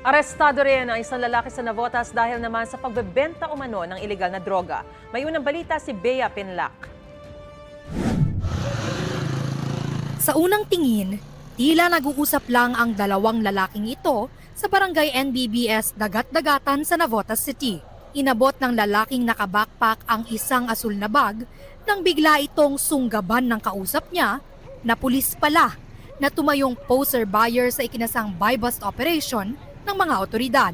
Arestado rin ang isang lalaki sa Navotas dahil naman sa pagbebenta umano ng ilegal na droga. May unang balita si Bea Pinlac. Sa unang tingin, tila nag-uusap lang ang dalawang lalaking ito sa barangay NBBS Dagat-Dagatan sa Navotas City. Inabot ng lalaking nakabackpack ang isang asul na bag nang bigla itong sunggaban ng kausap niya na pulis pala na tumayong poser buyer sa ikinasang buy-bust operation ng mga otoridad.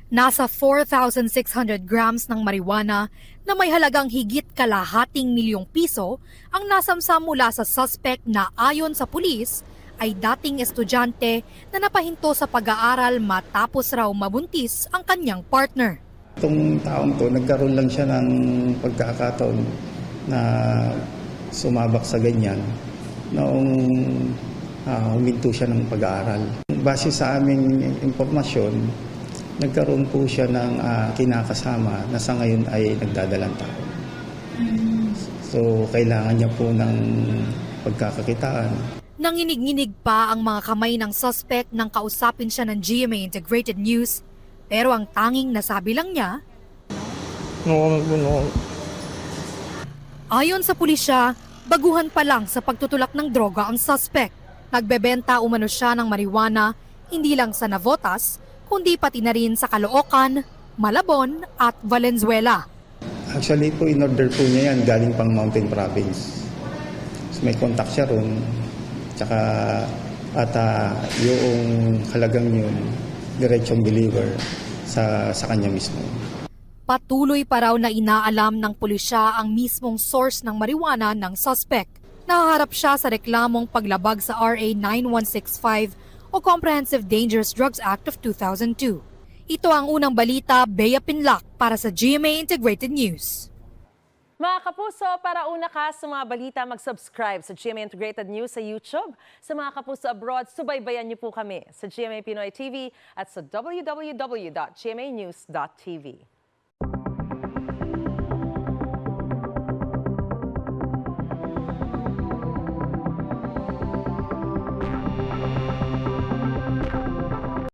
Nasa 4,600 grams ng marijuana na may halagang higit kalahating milyong piso ang nasamsam mula sa suspect na ayon sa pulis ay dating estudyante na napahinto sa pag-aaral matapos raw mabuntis ang kanyang partner. Itong taong to, nagkaroon lang siya ng pagkakataon na sumabak sa ganyan noong huminto siya ng pag-aaral. Base sa aming impormasyon, nagkaroon po siya ng kinakasama na sa ngayon ay nagdadalang tao. So, kailangan niya po ng pagkakakitaan. Nanginig-nginig pa ang mga kamay ng suspect nang kausapin siya ng GMA Integrated News, pero ang tanging nasabi lang niya, No. ayon sa pulisya, baguhan pa lang sa pagtutulak ng droga ang suspect. Nagbebenta umano siya ng marijuana hindi lang sa Navotas, kundi pati na rin sa Caloocan, Malabon at Valenzuela. Actually po, in-order po niya yan galing pang Mountain Province. So, may contact siya ron. Tsaka yung halagang yun, diretsong deliver sa kanya mismo. Patuloy pa raw na inaalam ng pulisya ang mismong source ng marijuana ng suspect. Nahaharap siya sa reklamong paglabag sa RA 9165 o Comprehensive Dangerous Drugs Act of 2002. Ito ang unang balita, Bea Pinlac para sa GMA Integrated News. Mga kapuso, para una ka sa mga balita, mag-subscribe sa GMA Integrated News sa YouTube. Sa mga kapuso abroad, subaybayan niyo po kami sa GMA Pinoy TV at sa www.gmanews.tv.